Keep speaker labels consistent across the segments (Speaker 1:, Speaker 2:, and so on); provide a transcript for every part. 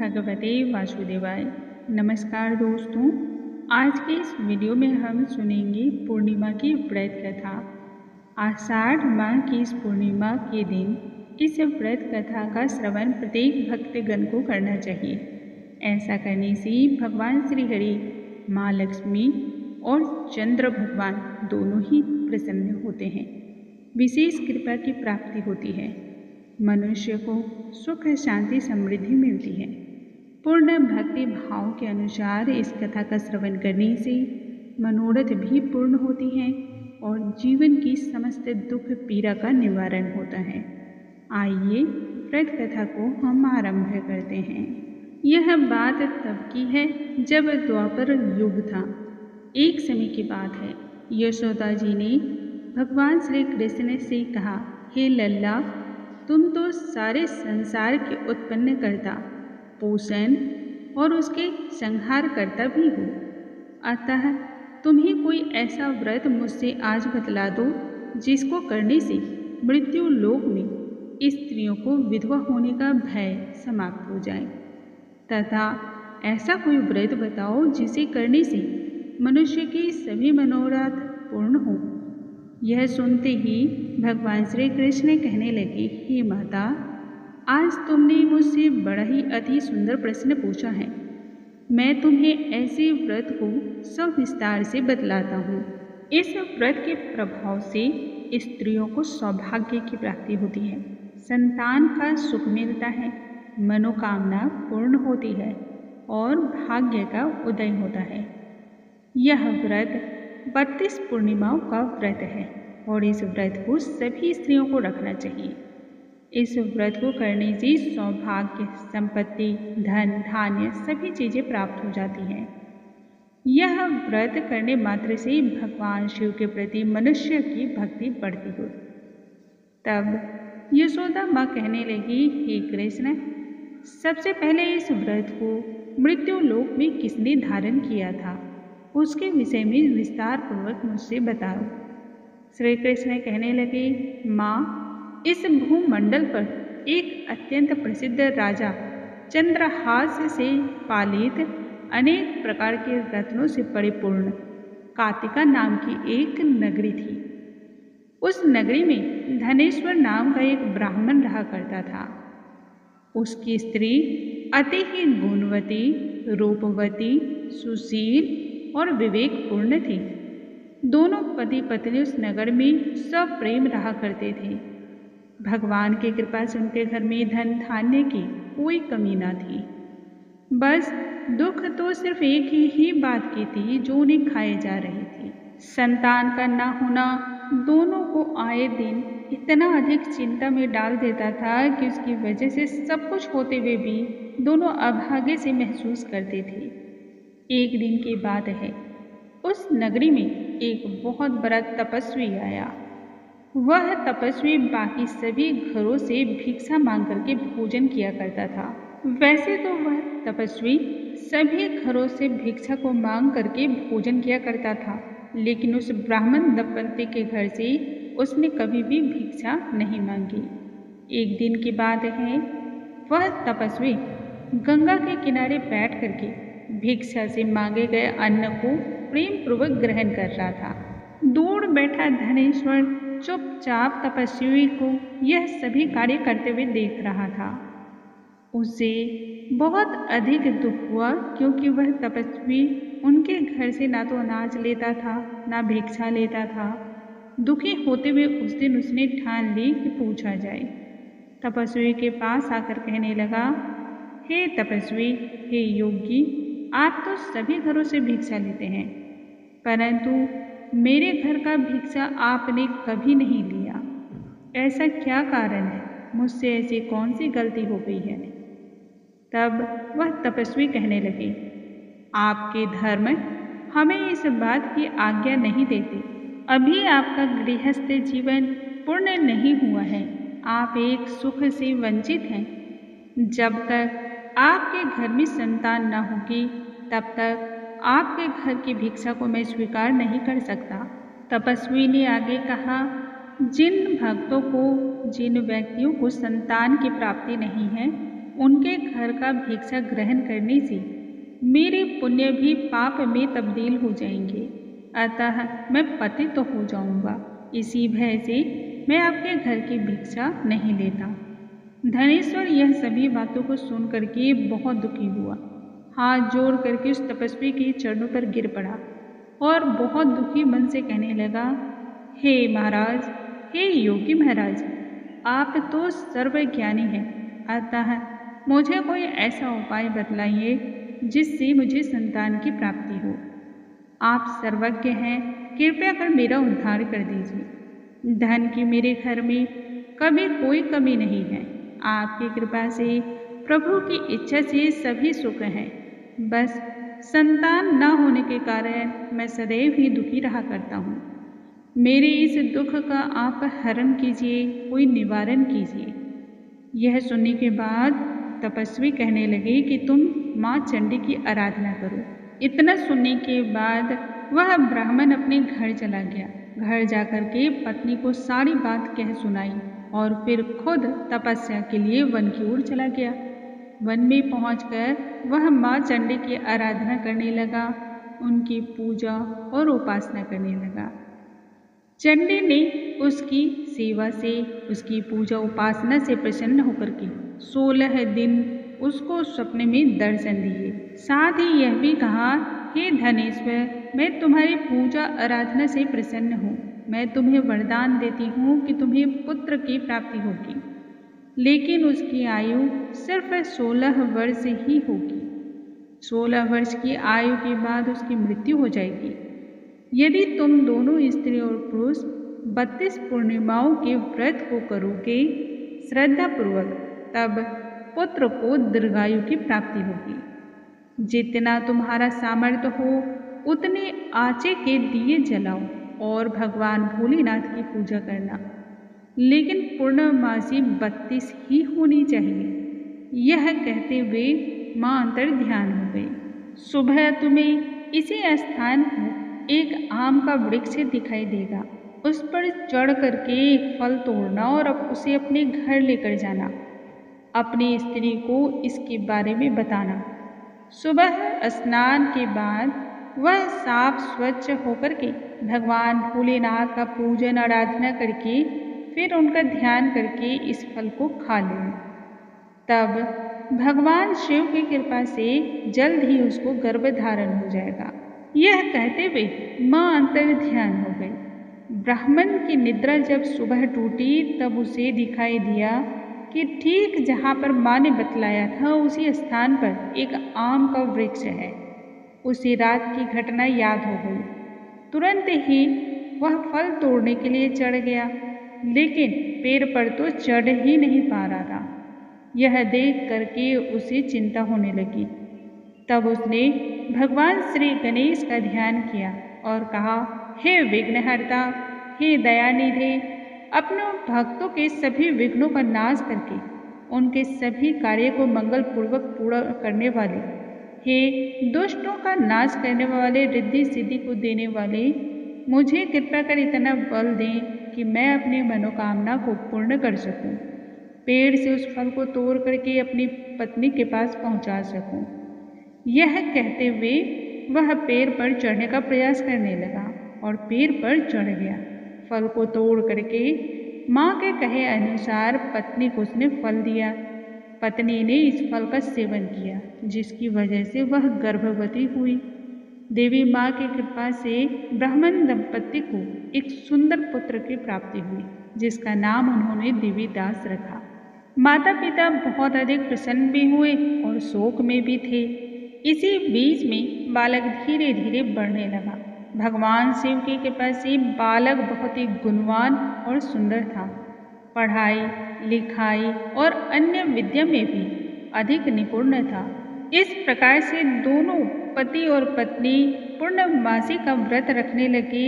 Speaker 1: भगवते वासुदेवाय। नमस्कार दोस्तों, आज के इस वीडियो में हम सुनेंगे पूर्णिमा की व्रत कथा। आषाढ़ माह की इस पूर्णिमा के दिन इस व्रत कथा का श्रवण प्रत्येक भक्तगण को करना चाहिए। ऐसा करने से भगवान श्री हरि, माँ लक्ष्मी और चंद्र भगवान दोनों ही प्रसन्न होते हैं। विशेष कृपा की प्राप्ति होती है। मनुष्य को सुख, शांति, समृद्धि मिलती है। पूर्ण भक्ति भाव के अनुसार इस कथा का श्रवण करने से मनोरथ भी पूर्ण होती हैं और जीवन की समस्त दुख पीड़ा का निवारण होता है। आइए व्रत कथा को हम आरंभ करते हैं। यह बात तब की है जब द्वापर युग था। एक समय की बात है, यशोदा जी ने भगवान श्री कृष्ण से कहा, हे लल्ला, तुम तो सारे संसार के उत्पन्न करता, पोषण और उसके संहार करता भी हो। अतः तुम्हें कोई ऐसा व्रत मुझसे आज बतला दो जिसको करने से मृत्यु लोक में स्त्रियों को विधवा होने का भय समाप्त हो जाए, तथा ऐसा कोई व्रत बताओ जिसे करने से मनुष्य के सभी मनोरथ पूर्ण हो। यह सुनते ही भगवान श्री कृष्ण कहने लगे, हे माता, आज तुमने मुझसे बड़ा ही अति सुंदर प्रश्न पूछा है। मैं तुम्हें ऐसे व्रत को सविस्तार से बतलाता हूँ। इस व्रत के प्रभाव से स्त्रियों को सौभाग्य की प्राप्ति होती है, संतान का सुख मिलता है, मनोकामना पूर्ण होती है और भाग्य का उदय होता है। यह व्रत 32 पूर्णिमाओं का व्रत है और इस व्रत को सभी स्त्रियों को रखना चाहिए। इस व्रत को करने से सौभाग्य, संपत्ति, धन, धान्य सभी चीज़ें प्राप्त हो जाती हैं। यह व्रत करने मात्र से भगवान शिव के प्रति मनुष्य की भक्ति बढ़ती हो। तब यशोदा माँ कहने लगी, हे कृष्ण, सबसे पहले इस व्रत को मृत्यु लोक में किसने धारण किया था, उसके विषय में विस्तार पूर्वक मुझसे बताओ। श्री कृष्ण कहने लगे, माँ, इस भूमंडल पर एक अत्यंत प्रसिद्ध राजा चंद्रहास से पालित अनेक प्रकार के रत्नों से परिपूर्ण कातिका नाम की एक नगरी थी। उस नगरी में धनेश्वर नाम का एक ब्राह्मण रहा करता था। उसकी स्त्री अति ही गुणवती, रूपवती, सुशील और विवेकपूर्ण थी। दोनों पति पत्नी उस नगर में सप्रेम रहा करते थे। भगवान की कृपा से उनके घर में धन धान्य की कोई कमी न थी। बस दुख तो सिर्फ एक ही बात की थी जो उन्हें खाए जा रही थी। संतान का न होना दोनों को आए दिन इतना अधिक चिंता में डाल देता था कि उसकी वजह से सब कुछ होते हुए भी दोनों अभागे से महसूस करते थे। एक दिन की बात है, उस नगरी में एक बहुत बड़ा तपस्वी आया। वह तपस्वी बाकी सभी घरों से भिक्षा मांग करके भोजन किया करता था। वैसे तो वह तपस्वी सभी घरों से भिक्षा को मांग करके भोजन किया करता था, लेकिन उस ब्राह्मण दंपति के घर से उसने कभी भी भिक्षा नहीं मांगी। एक दिन की बात है, वह तपस्वी गंगा के किनारे बैठ करके भिक्षा से मांगे गए अन्न को प्रेम पूर्वक ग्रहण कर रहा था। दूर बैठा धनेश्वर चुपचाप तपस्वी को यह सभी कार्य करते हुए देख रहा था। उसे बहुत अधिक दुख हुआ, क्योंकि वह तपस्वी उनके घर से ना तो अनाज लेता था, ना भिक्षा लेता था। दुखी होते हुए उस दिन उसने ठान ली कि पूछा जाए। तपस्वी के पास आकर कहने लगा, हे तपस्वी, हे योगी, आप तो सभी घरों से भिक्षा लेते हैं, परंतु मेरे घर का भिक्षा आपने कभी नहीं लिया। ऐसा क्या कारण है? मुझसे ऐसी कौन सी गलती हो गई है? तब वह तपस्वी कहने लगे, आपके धर्म हमें इस बात की आज्ञा नहीं देते। अभी आपका गृहस्थ जीवन पूर्ण नहीं हुआ है। आप एक सुख से वंचित हैं। जब तक आपके घर में संतान न होगी, तब तक आपके घर की भिक्षा को मैं स्वीकार नहीं कर सकता। तपस्वी ने आगे कहा, जिन भक्तों को, जिन व्यक्तियों को संतान की प्राप्ति नहीं है, उनके घर का भिक्षा ग्रहण करने से मेरे पुण्य भी पाप में तब्दील हो जाएंगे, अतः मैं पतित तो हो जाऊंगा। इसी भय से मैं आपके घर की भिक्षा नहीं लेता। धनेश्वर यह सभी बातों को सुन करके बहुत दुखी हुआ। हाथ जोड़ करके उस तपस्वी के चरणों पर गिर पड़ा और बहुत दुखी मन से कहने लगा, हे महाराज, हे योगी महाराज, आप तो सर्वज्ञानी हैं, अतः मुझे कोई ऐसा उपाय बतलाइए जिससे मुझे संतान की प्राप्ति हो। आप सर्वज्ञ हैं, कृपया कर मेरा उद्धार कर दीजिए। धन की मेरे घर में कभी कोई कमी नहीं है। आपकी कृपा से, प्रभु की इच्छा से सभी सुख हैं। बस संतान न होने के कारण मैं सदैव ही दुखी रहा करता हूँ। मेरे इस दुख का आप हरण कीजिए, कोई निवारण कीजिए। यह सुनने के बाद तपस्वी कहने लगे कि तुम माँ चंडी की आराधना करो। इतना सुनने के बाद वह ब्राह्मण अपने घर चला गया। घर जाकर के पत्नी को सारी बात कह सुनाई और फिर खुद तपस्या के लिए वन की ओर चला गया। वन में पहुंचकर वह माँ चंडी की आराधना करने लगा, उनकी पूजा और उपासना करने लगा। चंडी ने उसकी सेवा से, उसकी पूजा उपासना से प्रसन्न होकर के 16 दिन उसको सपने में दर्शन दिए। साथ ही यह भी कहा, हे धनेश्वर, मैं तुम्हारी पूजा आराधना से प्रसन्न हूँ। मैं तुम्हें वरदान देती हूँ कि तुम्हें पुत्र की प्राप्ति होगी, लेकिन उसकी आयु सिर्फ 16 वर्ष ही होगी। 16 वर्ष की आयु के बाद उसकी मृत्यु हो जाएगी। यदि तुम दोनों स्त्री और पुरुष 32 पूर्णिमाओं के व्रत को करोगे श्रद्धापूर्वक, तब पुत्र को दीर्घायु की प्राप्ति होगी। जितना तुम्हारा सामर्थ्य हो उतने आचे के दिए जलाओ और भगवान भोलेनाथ की पूजा करना, लेकिन पूर्णमासी 32 ही होनी चाहिए। यह कहते हुए माँ अंतर ध्यान हो गई। सुबह तुम्हें इसी स्थान पर एक आम का वृक्ष दिखाई देगा। उस पर चढ़ करके एक फल तोड़ना और अब उसे अपने घर लेकर जाना। अपनी स्त्री को इसके बारे में बताना। सुबह स्नान के बाद वह साफ स्वच्छ होकर के भगवान भोलेनाथ का पूजन आराधना करके फिर उनका ध्यान करके इस फल को खा ले। तब भगवान शिव की कृपा से जल्द ही उसको गर्भ धारण हो जाएगा। यह कहते हुए माँ अंतर ध्यान हो गई। ब्राह्मण की निद्रा जब सुबह टूटी तब उसे दिखाई दिया कि ठीक जहाँ पर माँ ने बतलाया था उसी स्थान पर एक आम का वृक्ष है। उसे रात की घटना याद हो गई। तुरंत ही वह फल तोड़ने के लिए चढ़ गया, लेकिन पेड़ पर तो चढ़ ही नहीं पा रहा था। यह देख करके उसे चिंता होने लगी। तब उसने भगवान श्री गणेश का ध्यान किया और कहा, हे विघ्नहर्ता, हे दयानिधि, अपने भक्तों के सभी विघ्नों का नाश करके उनके सभी कार्य को मंगलपूर्वक पूरा करने वाले, हे दुष्टों का नाश करने वाले, रिद्धि सिद्धि को देने वाले, मुझे कृपा कर इतना बल दें कि मैं अपनी मनोकामना को पूर्ण कर सकूं, पेड़ से उस फल को तोड़ करके अपनी पत्नी के पास पहुंचा सकूं। यह कहते हुए वह पेड़ पर चढ़ने का प्रयास करने लगा और पेड़ पर चढ़ गया। फल को तोड़ करके माँ के कहे अनुसार पत्नी को उसने फल दिया। पत्नी ने इस फल का सेवन किया, जिसकी वजह से वह गर्भवती हुई। देवी माँ की कृपा से ब्राह्मण दंपति को एक सुंदर पुत्र की प्राप्ति हुई, जिसका नाम उन्होंने देवीदास रखा। माता पिता बहुत अधिक प्रसन्न भी हुए और शोक में भी थे। इसी बीच में बालक धीरे धीरे बढ़ने लगा। भगवान शिव की कृपा से बालक बहुत ही गुणवान और सुंदर था। पढ़ाई लिखाई और अन्य विद्या में भी अधिक निपुण था। इस प्रकार से दोनों पति और पत्नी पूर्णमासी का व्रत रखने लगे।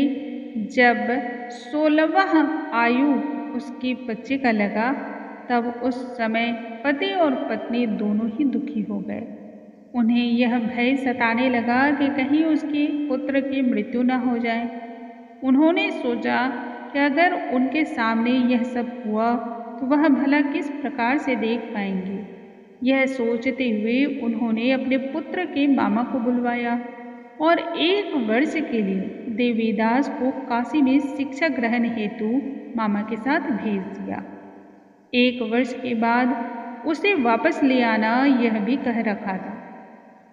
Speaker 1: जब 16वां आयु उसके बच्चे का लगा, तब उस समय पति और पत्नी दोनों ही दुखी हो गए। उन्हें यह भय सताने लगा कि कहीं उसके पुत्र की मृत्यु न हो जाए। उन्होंने सोचा कि अगर उनके सामने यह सब हुआ तो वह भला किस प्रकार से देख पाएंगे। यह सोचते हुए उन्होंने अपने पुत्र के मामा को बुलवाया और 1 वर्ष के लिए देवीदास को काशी में शिक्षा ग्रहण हेतु मामा के साथ भेज दिया। 1 वर्ष के बाद उसे वापस ले आना यह भी कह रखा था।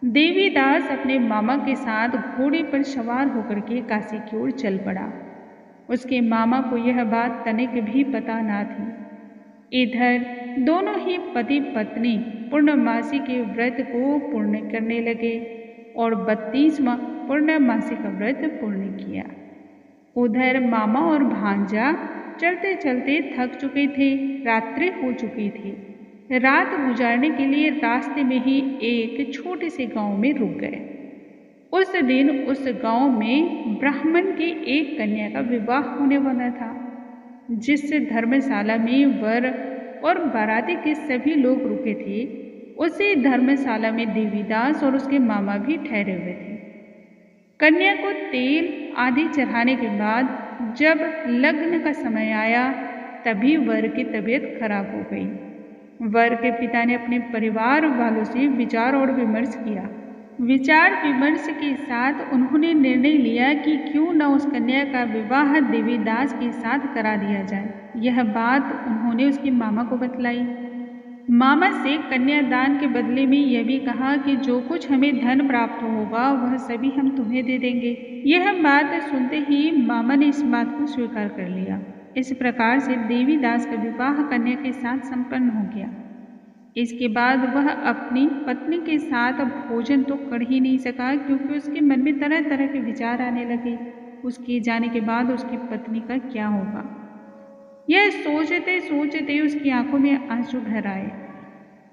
Speaker 1: देवीदास अपने मामा के साथ घोड़े पर सवार होकर के काशी की ओर चल पड़ा। उसके मामा को यह बात तनिक भी पता ना थी। इधर दोनों ही पति पत्नी पूर्णमासी के व्रत को पूर्ण करने लगे और 32वां पूर्णमासी का व्रत पूर्ण किया। उधर मामा और भांजा चलते चलते थक चुके थे, रात्रि हो चुकी थी। रात गुजारने के लिए रास्ते में ही एक छोटे से गांव में रुक गए। उस दिन उस गांव में ब्राह्मण की एक कन्या का विवाह होने वाला था, जिससे धर्मशाला में वर और बाराती के सभी लोग रुके थे। उसी धर्मशाला में देवीदास और उसके मामा भी ठहरे हुए थे। कन्या को तेल आदि चढ़ाने के बाद जब लग्न का समय आया, तभी वर की तबीयत खराब हो गई। वर के पिता ने अपने परिवार वालों से विचार और विमर्श किया। विचार विमर्श के साथ उन्होंने निर्णय लिया कि क्यों न उस कन्या का विवाह देवीदास के साथ करा दिया जाए। यह बात उन्होंने उसके मामा को बतलाई। मामा से कन्यादान के बदले में यह भी कहा कि जो कुछ हमें धन प्राप्त होगा वह सभी हम तुम्हें दे देंगे। यह बात सुनते ही मामा ने इस बात को स्वीकार कर लिया। इस प्रकार से देवीदास का विवाह कन्या के साथ संपन्न हो गया। इसके बाद वह अपनी पत्नी के साथ भोजन तो कर ही नहीं सका, क्योंकि उसके मन में तरह तरह के विचार आने लगे। उसके जाने के बाद उसकी पत्नी का क्या होगा, यह सोचते सोचते उसकी आंखों में आंसू भर आए।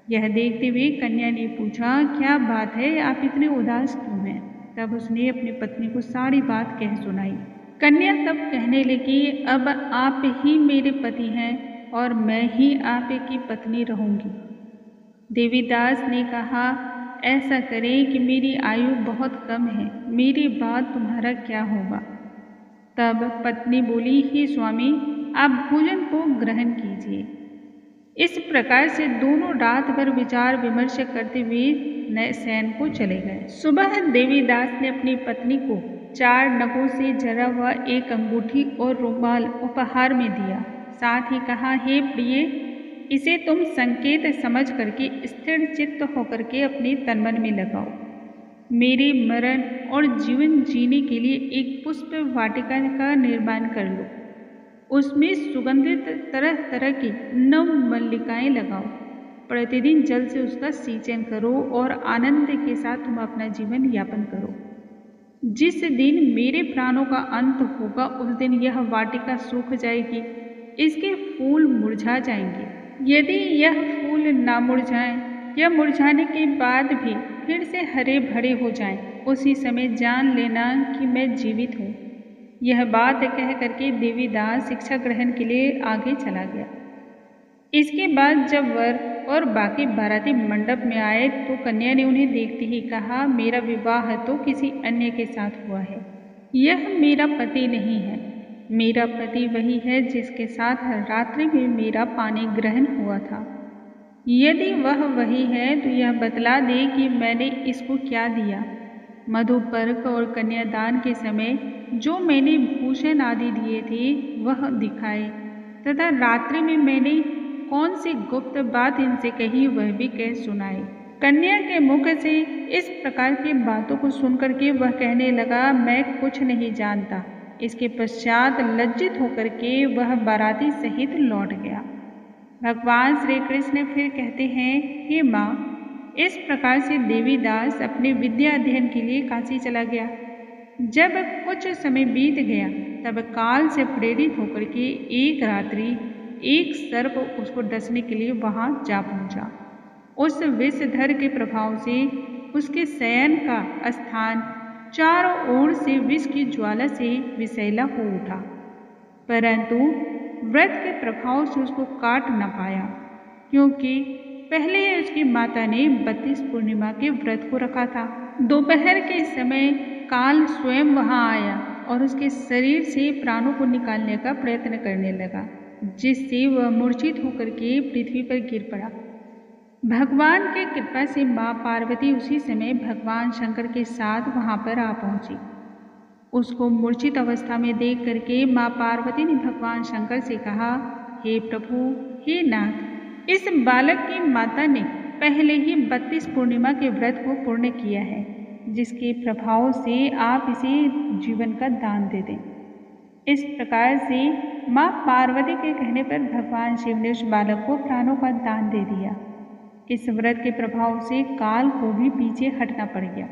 Speaker 1: यह देखते हुए कन्या ने पूछा, क्या बात है, आप इतने उदास क्यों हैं? तब उसने अपनी पत्नी को सारी बात कह सुनाई। कन्या तब कहने लगी, अब आप ही मेरे पति हैं और मैं ही आप की पत्नी रहूंगी। देवीदास ने कहा, ऐसा करें कि मेरी आयु बहुत कम है, मेरी बात तुम्हारा क्या होगा? तब पत्नी बोली, हे स्वामी, आप भोजन को ग्रहण कीजिए। इस प्रकार से दोनों रात भर विचार विमर्श करते हुए नए शयन को चले गए। सुबह देवीदास ने अपनी पत्नी को 4 नगों से जरा हुआ एक अंगूठी और रुमाल उपहार में दिया। साथ ही कहा, हे प्रिय, इसे तुम संकेत समझ करके स्थिर चित्त होकर के अपने तनमन में लगाओ। मेरे मरण और जीवन जीने के लिए एक पुष्प वाटिका का निर्माण कर लो। उसमें सुगंधित तरह तरह की नव मल्लिकाएं लगाओ। प्रतिदिन जल से उसका सिंचन करो और आनंद के साथ तुम अपना जीवन यापन करो। जिस दिन मेरे प्राणों का अंत होगा उस दिन यह वाटिका सूख जाएगी, इसके फूल मुरझा जाएंगे। यदि यह फूल ना मुरझाएं या मुरझाने के बाद भी फिर से हरे भरे हो जाएं, उसी समय जान लेना कि मैं जीवित हूँ। यह बात कह करके देवीदास शिक्षा ग्रहण के लिए आगे चला गया। इसके बाद जब वर और बाकी बाराती मंडप में आए तो कन्या ने उन्हें देखते ही कहा, मेरा विवाह तो किसी अन्य के साथ हुआ है, यह मेरा पति नहीं है। मेरा पति वही है जिसके साथ रात्रि में मेरा पानी ग्रहण हुआ था। यदि वह वही है तो यह बतला दे कि मैंने इसको क्या दिया। मधुपर्क और कन्यादान के समय जो मैंने भूषण आदि दिए थे वह दिखाए, तथा रात्रि में मैंने कौन सी गुप्त बात इनसे कही वह भी कह सुनाए। कन्या के मुख से इस प्रकार की बातों को सुनकर के वह कहने लगा, मैं कुछ नहीं जानता। इसके पश्चात लज्जित होकर के वह बाराती सहित लौट गया। भगवान श्री कृष्ण फिर कहते हैं, हे माँ, इस प्रकार से देवीदास अपने विद्या अध्ययन के लिए काशी चला गया। जब कुछ समय बीत गया तब काल से प्रेरित होकर के एक रात्रि एक सर्प उसको डसने के लिए वहां जा पहुंचा। उस विषधर के प्रभाव से उसके शयन का स्थान चारों ओर से विष की ज्वाला से विषैला हो उठा, परंतु व्रत के प्रभाव से उसको काट न पाया, क्योंकि पहले ही उसकी माता ने 32 पूर्णिमा के व्रत को रखा था। दोपहर के समय काल स्वयं वहां आया और उसके शरीर से प्राणों को निकालने का प्रयत्न करने लगा, जिससे वह मूर्छित होकर के पृथ्वी पर गिर पड़ा। भगवान की कृपा से माँ पार्वती उसी समय भगवान शंकर के साथ वहाँ पर आ पहुँची। उसको मूर्छित अवस्था में देख करके माँ पार्वती ने भगवान शंकर से कहा, हे प्रभु, हे नाथ, इस बालक की माता ने पहले ही 32 पूर्णिमा के व्रत को पूर्ण किया है, जिसके प्रभाव से आप इसे जीवन का दान दे दें। इस प्रकार से माँ पार्वती के कहने पर भगवान शिव ने उस बालक को प्राणों का दान दे दिया। इस व्रत के प्रभाव से काल को भी पीछे हटना पड़ गया।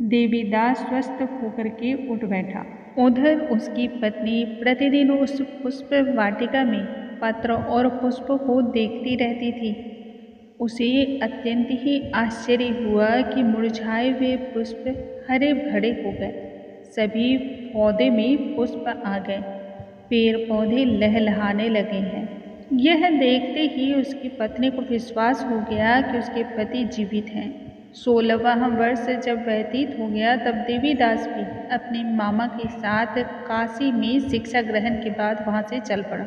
Speaker 1: देवीदास स्वस्थ होकर के उठ बैठा। उधर उसकी पत्नी प्रतिदिन उस पुष्प वाटिका में पत्र और पुष्प को देखती रहती थी। उसे अत्यंत ही आश्चर्य हुआ कि मुरझाए हुए पुष्प हरे भरे हो गए। सभी पौधे में पुष्प आ गए, पेड़ पौधे लहलहाने लगे हैं। यह देखते ही उसकी पत्नी को विश्वास हो गया कि उसके पति जीवित हैं। 16वां वर्ष जब व्यतीत हो गया तब देवीदास भी अपने मामा के साथ काशी में शिक्षा ग्रहण के बाद वहाँ से चल पड़ा।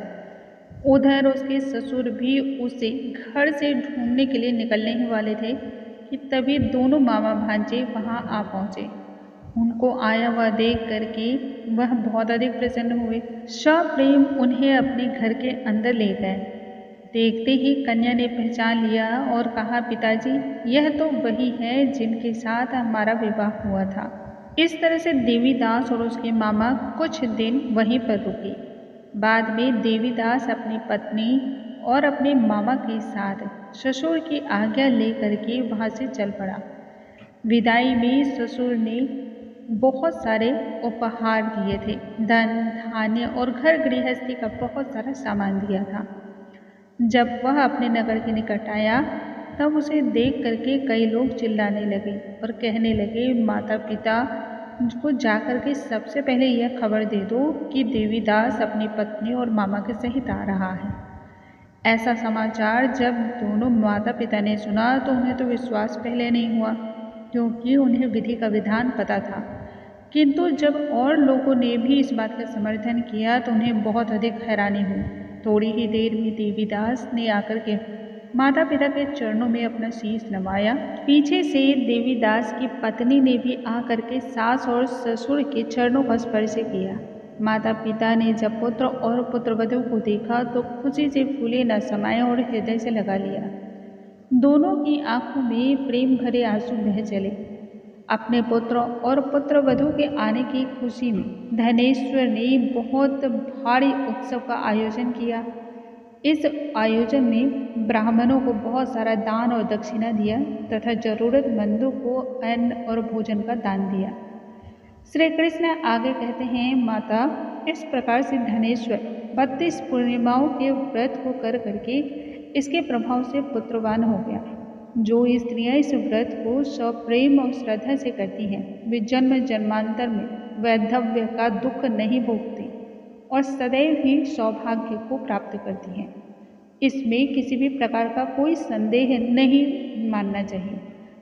Speaker 1: उधर उसके ससुर भी उसे घर से ढूंढने के लिए निकलने ही वाले थे कि तभी दोनों मामा भांजे वहाँ आ पहुँचे। उनको आया हुआ देख करके वह बहुत अधिक प्रसन्न हुए। सप्रेम उन्हें अपने घर के अंदर ले गए। देखते ही कन्या ने पहचान लिया और कहा, पिताजी, यह तो वही है जिनके साथ हमारा विवाह हुआ था। इस तरह से देवीदास और उसके मामा कुछ दिन वहीं पर रुके। बाद में देवीदास अपनी पत्नी और अपने मामा के साथ ससुर की आज्ञा लेकर के वहाँ से चल पड़ा। विदाई में ससुर ने बहुत सारे उपहार दिए थे। धन, धान्य और घर गृहस्थी का बहुत सारा सामान दिया था। जब वह अपने नगर के निकट आया तब उसे देख करके कई लोग चिल्लाने लगे और कहने लगे, माता पिता को जाकर के सबसे पहले यह खबर दे दो कि देवीदास अपनी पत्नी और मामा के सहित आ रहा है। ऐसा समाचार जब दोनों माता पिता ने सुना तो उन्हें तो विश्वास पहले नहीं हुआ, क्योंकि उन्हें विधि का विधान पता था। किंतु जब और लोगों ने भी इस बात का समर्थन किया तो उन्हें बहुत अधिक हैरानी हुई। थोड़ी ही देर में देवीदास ने आकर के माता पिता के चरणों में अपना शीश नवाया। पीछे से देवीदास की पत्नी ने भी आकर के सास और ससुर के चरणों का स्पर्श किया। माता पिता ने जब पुत्र और पुत्रवधू को देखा तो खुशी से फूले न समाये और हृदय से लगा लिया। दोनों की आंखों में प्रेम भरे आंसू बह चले। अपने पुत्र और पुत्रवधू के आने की खुशी में धनेश्वर ने बहुत भारी उत्सव का आयोजन किया। इस आयोजन में ब्राह्मणों को बहुत सारा दान और दक्षिणा दिया तथा जरूरतमंदों को अन्न और भोजन का दान दिया। श्री कृष्ण आगे कहते हैं, माता, इस प्रकार से धनेश्वर 32 पूर्णिमाओं के व्रत को कर करके इसके प्रभाव से पुत्रवान हो गया। जो स्त्रियां इस व्रत को सप्रेम और श्रद्धा से करती हैं वे जन्म जन्मांतर में वैधव्य का दुख नहीं भोगती और सदैव ही सौभाग्य को प्राप्त करती हैं। इसमें किसी भी प्रकार का कोई संदेह नहीं मानना चाहिए।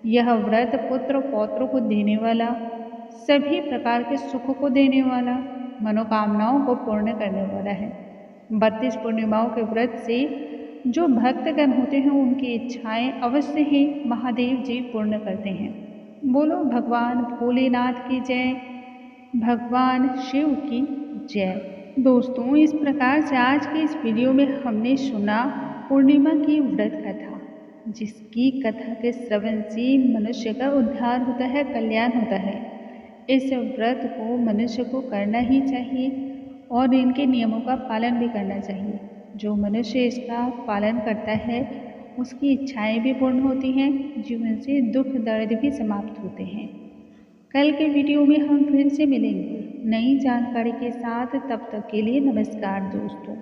Speaker 1: यह व्रत पुत्र पौत्र को देने वाला, सभी प्रकार के सुख को देने वाला, मनोकामनाओं को पूर्ण करने वाला है। 32 पूर्णिमाओं के व्रत से जो भक्तगण होते हैं उनकी इच्छाएं अवश्य ही महादेव जी पूर्ण करते हैं। बोलो भगवान भोलेनाथ की जय, भगवान शिव की जय। दोस्तों, इस प्रकार से आज के इस वीडियो में हमने सुना पूर्णिमा की व्रत कथा, जिसकी कथा के श्रवण से मनुष्य का उद्धार होता है, कल्याण होता है। इस व्रत को मनुष्य को करना ही चाहिए और इनके नियमों का पालन भी करना चाहिए। जो मनुष्य इसका पालन करता है उसकी इच्छाएं भी पूर्ण होती हैं, जीवन से दुख दर्द भी समाप्त होते हैं। कल के वीडियो में हम फिर से मिलेंगे नई जानकारी के साथ। तब तक के लिए नमस्कार दोस्तों।